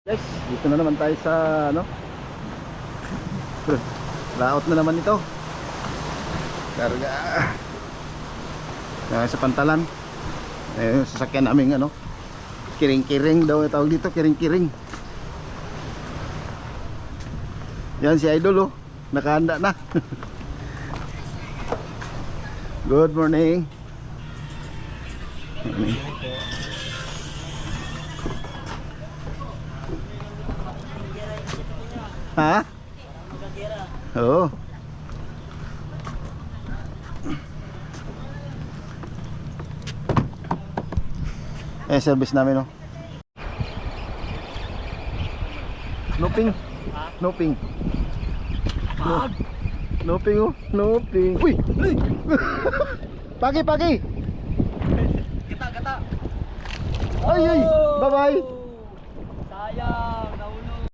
Guys, dito na naman tayo sa ano, laot na naman ito. Karga sa pantalan. Yung sasakyan namin ano, kiring-kiring daw yung tawag dito, kiring-kiring. Yan si Idol oh, nakahanda na. Good morning. Ha? Oo. Service namin oh. Noping. Noping. Noping oh, noping. Uy! Pagi. Gata. Ay. Bye-bye. Sayang, nahulog.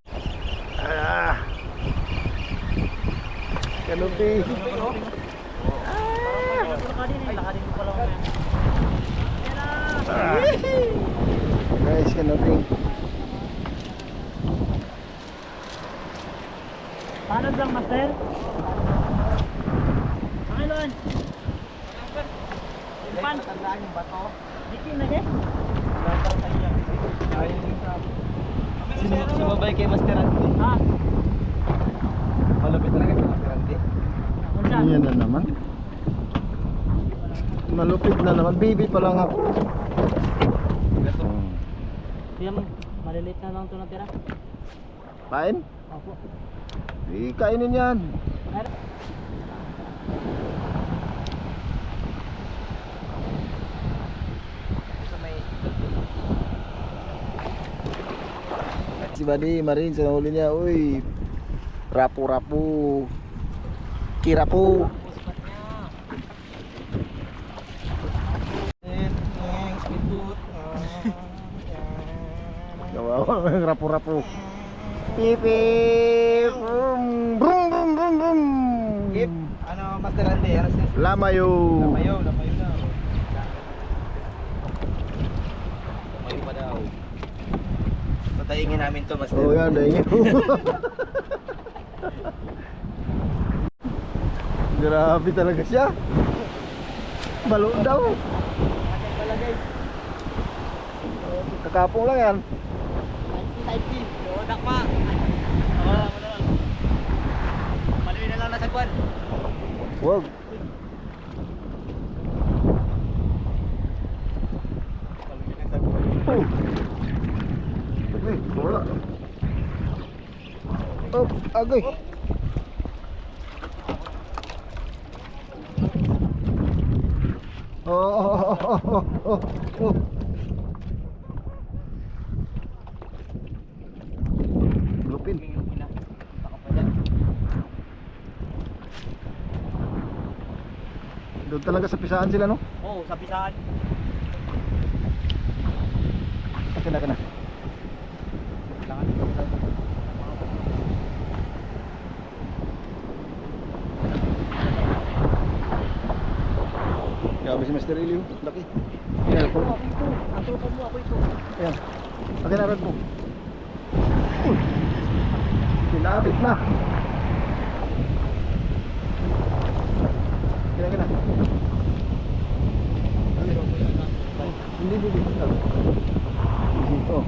Kanupi. Lakarin ko pala mamaya. Guys, kanupi. Paano lang, master? Pangilon. Pan. Tandaan yung bato. Dikin na eh. Sumabay kay Master Andy. Ha? Malapit talaga kay Master Andy. Yan na naman. Malupit na naman. Baby pa lang ako. Kaya maliliit na lang ito natira. Kain? Opo. Kainin yan. Si Buddy Marin sa nahuli niya. Uy, rapu-rapu, kirapu. Gawawa ng rapu-rapu. Pipip. Brum brum brum brum. Gip, ano Master Andy? Lamayo. Lamayo na. Lamayo pa daw. Patayingin namin to, Master. Oh, yan, dahil grabe talaga siya. Balo daw. Kakapong lang yan. Type C. Oo, dakma. Wala. Maluwi na lang nasa kwan. Wag. Maluwi na sa kwan. Wala. Oh, agay. Oh. Lupin. Doon talaga sa pisaan sila, no? Oo, sa pisaan. Akin na. Grabe si Mr. Elio, laki. Ayan, ako. Ang tropa mo, ako ito. Ayan, akin na rin po. Sinabit na. Kina. Hindi. Dito.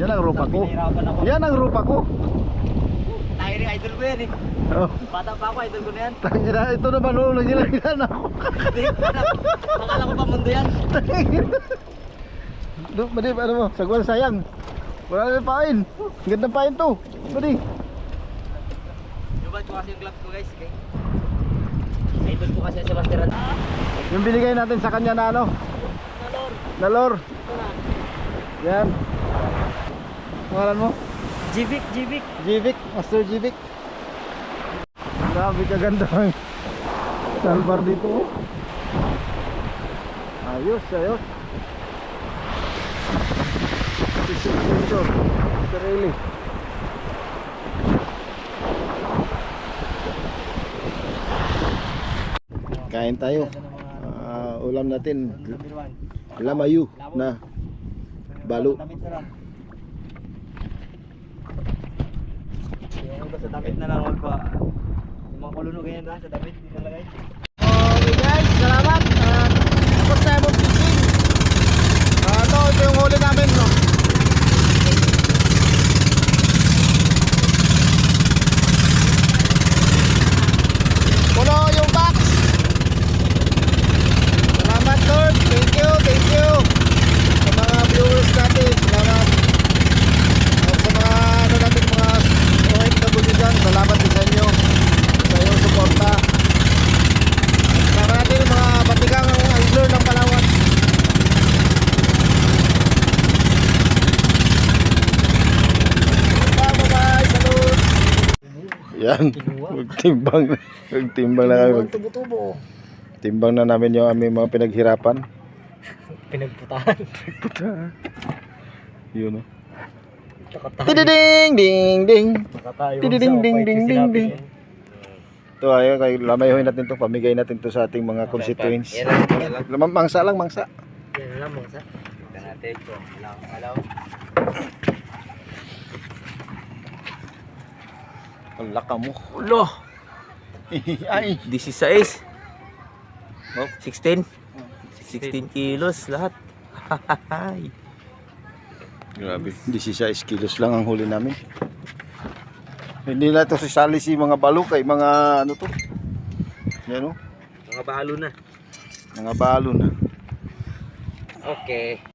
Yan ang rupa ko. Yan ang rupa ko. Tayo rin, idol ko yan eh. Oh. Bata pa ako, idol ko na yan. Tangina, ito naman oh, nagilan ako. Hindi ko na. Akala ko pa mundo yan. Madib, ano mo, sagwan sayang. Wala na pain. Gandang pain to. Badi. Yung ko kasi yung gloves ko guys. Okay? Idol ko kasi si Master Andy. Yung binigay natin sa kanya na ano? Nalor. Nalor. Ito na. Yan. Pangalan mo? Jivik, Jivik. Jivik, Master Jivik. Grabe kaganda ang salbar dito. Oh. Ayos, ayos. Sensor, sarili. Kain tayo. Ulam natin lamayu na balo. Yung iba sa damit na lang wag pa. Yung mga kuluno ganyan lang sa damit nilalagay. Okay guys, salamat. Tapos tayo mo fishing. Ito yung huli namin, no? Puno yung box. Salamat Lord. Thank you, thank you. Sa mga viewers natin, salamat. At sa mga ano natin, mga OFW dyan, salamat din sa inyo sa iyong suporta. Sama natin yung mga batigang angler ng Palawan. Bye-bye, salud. Yan, magtimbang na kami. Tubo-tubo. Timbang na namin yung aming mga pinaghirapan. Pinagputahan. Yun, oh. Nakatayo. Tididing, ding, ding. Nakatayo. Tididing, ding, ding, ding, ding. Ito ayun, kay lamayohin natin to, pamigay natin to sa ating mga constituents. Mangsa lang, mangsa. Yan lang mga sa. Ito natin ito. Alaw. Ang laka mo. Ulo. Ay, 16. 16 kilos lahat. Hahahay. grabe. 16 kilos lang ang huli namin. Hindi na ito sasali si mga balo kay mga ano to. Yan, oh. Mga balo na. Mga balo na. Okay.